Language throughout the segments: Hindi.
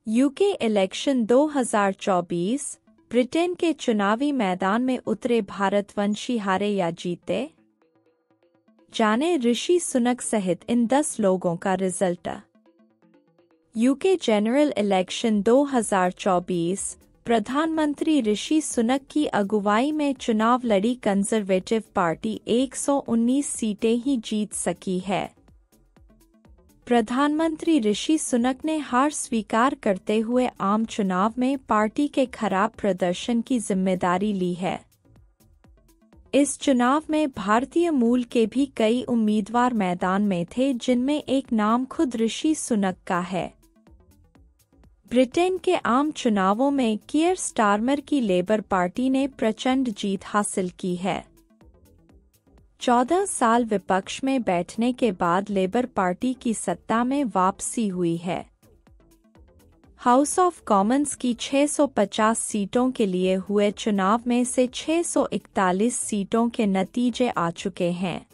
यूके इलेक्शन 2024, ब्रिटेन के चुनावी मैदान में उतरे भारतवंशी हारे या जीते? जाने ऋषि सुनक सहित इन 10 लोगों का रिजल्ट। यूके जनरल इलेक्शन 2024, प्रधानमंत्री ऋषि सुनक की अगुवाई में चुनाव लड़ी कंजर्वेटिव पार्टी 119 सीटें ही जीत सकी है। प्रधानमंत्री ऋषि सुनक ने हार स्वीकार करते हुए आम चुनाव में पार्टी के खराब प्रदर्शन की जिम्मेदारी ली है। इस चुनाव में भारतीय मूल के भी कई उम्मीदवार मैदान में थे, जिनमें एक नाम खुद ऋषि सुनक का है। ब्रिटेन के आम चुनावों में कीयर स्टारमर की लेबर पार्टी ने प्रचंड जीत हासिल की है। 14 साल विपक्ष में बैठने के बाद लेबर पार्टी की सत्ता में वापसी हुई है। हाउस ऑफ कॉमन्स की 650 सीटों के लिए हुए चुनाव में से 641 सीटों के नतीजे आ चुके हैं।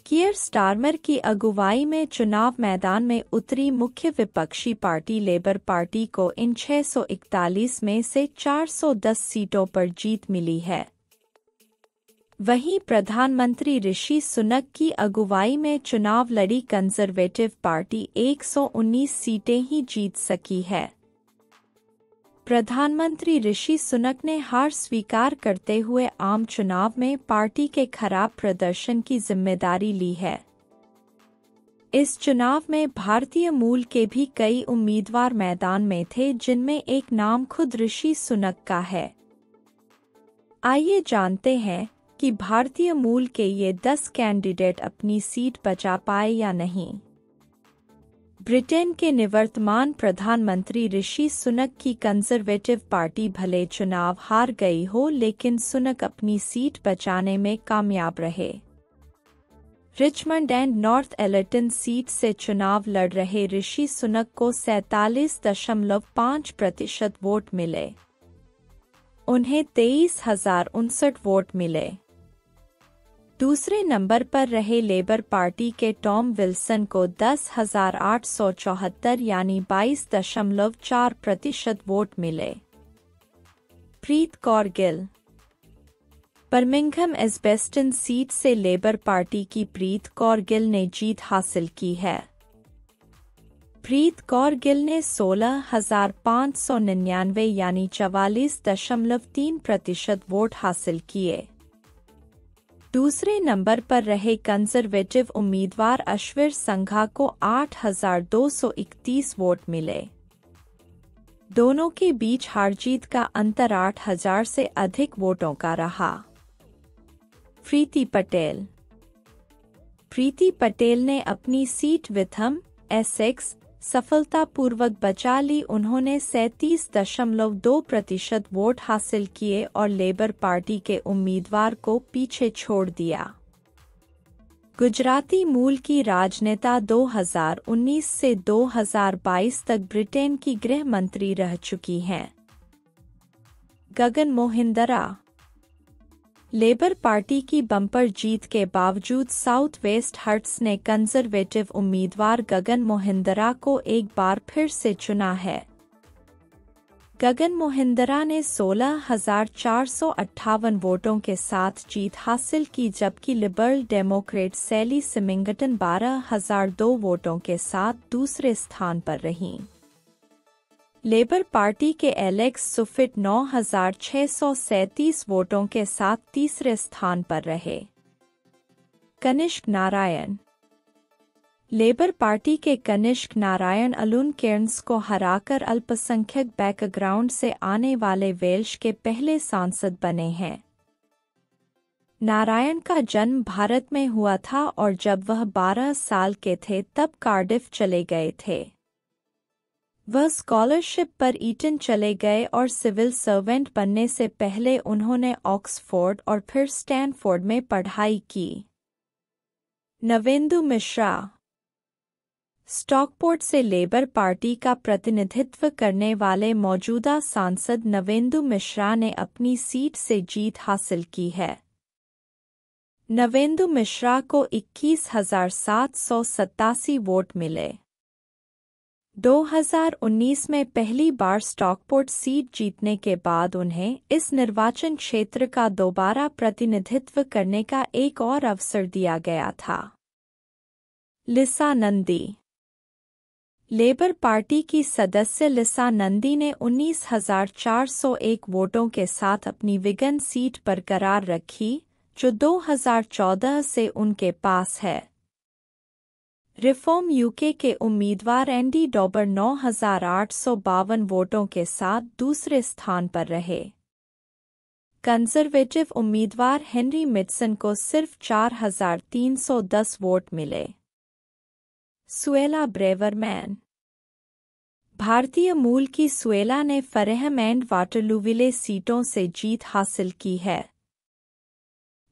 कीयर स्टारमर की अगुवाई में चुनाव मैदान में उतरी मुख्य विपक्षी पार्टी लेबर पार्टी को इन 641 में से 410 सीटों पर जीत मिली है। वहीं प्रधानमंत्री ऋषि सुनक की अगुवाई में चुनाव लड़ी कंजर्वेटिव पार्टी 119 सीटें ही जीत सकी है। प्रधानमंत्री ऋषि सुनक ने हार स्वीकार करते हुए आम चुनाव में पार्टी के खराब प्रदर्शन की जिम्मेदारी ली है। इस चुनाव में भारतीय मूल के भी कई उम्मीदवार मैदान में थे, जिनमें एक नाम खुद ऋषि सुनक का है। आइए जानते हैं कि भारतीय मूल के ये 10 कैंडिडेट अपनी सीट बचा पाए या नहीं। ब्रिटेन के निवर्तमान प्रधानमंत्री ऋषि सुनक की कंजर्वेटिव पार्टी भले चुनाव हार गई हो, लेकिन सुनक अपनी सीट बचाने में कामयाब रहे। रिचमंड एंड नॉर्थ एलर्टन सीट से चुनाव लड़ रहे ऋषि सुनक को 47.5% वोट मिले। उन्हें 23,059 वोट मिले। दूसरे नंबर पर रहे लेबर पार्टी के टॉम विल्सन को 10,874 यानी 22.4% वोट मिले। प्रीत कौर गिल। बर्मिंघम एस्बेस्टन सीट से लेबर पार्टी की प्रीत कौर गिल ने जीत हासिल की है। प्रीत कौर गिल ने 16,599 यानी 44.3% वोट हासिल किए। दूसरे नंबर पर रहे कंजर्वेटिव उम्मीदवार अश्विर संघा को 8,231 वोट मिले। दोनों के बीच हार-जीत का अंतर 8,000 से अधिक वोटों का रहा। प्रीति पटेल। प्रीति पटेल ने अपनी सीट विथम, एसेक्स सफलतापूर्वक बचा ली। उन्होंने 37.2% वोट हासिल किए और लेबर पार्टी के उम्मीदवार को पीछे छोड़ दिया। गुजराती मूल की राजनेता 2019 से 2022 तक ब्रिटेन की गृह मंत्री रह चुकी हैं। गगन मोहिंदरा। लेबर पार्टी की बम्पर जीत के बावजूद साउथ वेस्ट हट्स ने कंजर्वेटिव उम्मीदवार गगन मोहिंदरा को एक बार फिर से चुना है। गगन मोहिंदरा ने 16,458 वोटों के साथ जीत हासिल की, जबकि लिबरल डेमोक्रेट सैली सिमिंगटन 12,002 वोटों के साथ दूसरे स्थान पर रहीं। लेबर पार्टी के एलेक्स सुफिट 9,637 वोटों के साथ तीसरे स्थान पर रहे। कनिष्क नारायण। लेबर पार्टी के कनिष्क नारायण अलुन केर्न्स को हराकर अल्पसंख्यक बैकग्राउंड से आने वाले वेल्श के पहले सांसद बने हैं। नारायण का जन्म भारत में हुआ था और जब वह 12 साल के थे तब कार्डिफ चले गए थे। वह स्कॉलरशिप पर ईटन चले गए और सिविल सर्वेंट बनने से पहले उन्होंने ऑक्सफोर्ड और फिर स्टैनफोर्ड में पढ़ाई की। नवेंदु मिश्रा। स्टॉकपोर्ट से लेबर पार्टी का प्रतिनिधित्व करने वाले मौजूदा सांसद नवेंदु मिश्रा ने अपनी सीट से जीत हासिल की है। नवेंदु मिश्रा को 21,787 वोट मिले। 2019 में पहली बार स्टॉकपोर्ट सीट जीतने के बाद उन्हें इस निर्वाचन क्षेत्र का दोबारा प्रतिनिधित्व करने का एक और अवसर दिया गया था। लिसा नंदी। लेबर पार्टी की सदस्य लिसा नंदी ने 19,401 वोटों के साथ अपनी विगन सीट बरकरार रखी, जो 2014 से उनके पास है। रिफॉर्म यूके के उम्मीदवार एंडी डॉबर 9,852 वोटों के साथ दूसरे स्थान पर रहे। कंजर्वेटिव उम्मीदवार हेनरी मिडसन को सिर्फ 4,310 वोट मिले। Suella Braverman. भारतीय मूल की सुएला ने फरेहम एंड वाटरलूविले सीटों से जीत हासिल की है।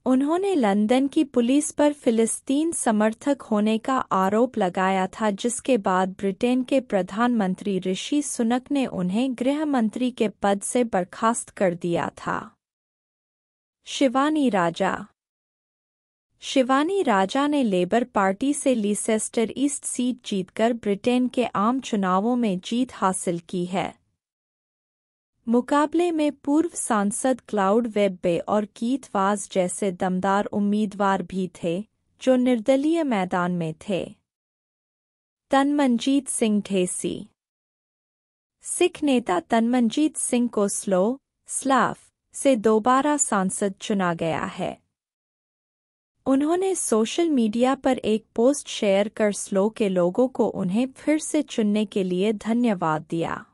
उन्होंने लंदन की पुलिस पर फिलिस्तीन समर्थक होने का आरोप लगाया था, जिसके बाद ब्रिटेन के प्रधानमंत्री ऋषि सुनक ने उन्हें गृह मंत्री के पद से बर्खास्त कर दिया था। शिवानी राजा। शिवानी राजा ने लेबर पार्टी से लीसेस्टर ईस्ट सीट जीतकर ब्रिटेन के आम चुनावों में जीत हासिल की है। मुकाबले में पूर्व सांसद क्लाउड वेबबे और कीथ वाज जैसे दमदार उम्मीदवार भी थे, जो निर्दलीय मैदान में थे। तनमनजीत सिंह ढेसी। सिख नेता तनमनजीत सिंह को स्लाफ से दोबारा सांसद चुना गया है। उन्होंने सोशल मीडिया पर एक पोस्ट शेयर कर स्लो के लोगों को उन्हें फिर से चुनने के लिए धन्यवाद दिया।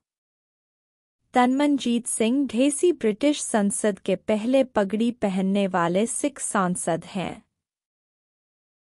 तनमनजीत सिंह ढेसी ब्रिटिश संसद के पहले पगड़ी पहनने वाले सिख सांसद हैं।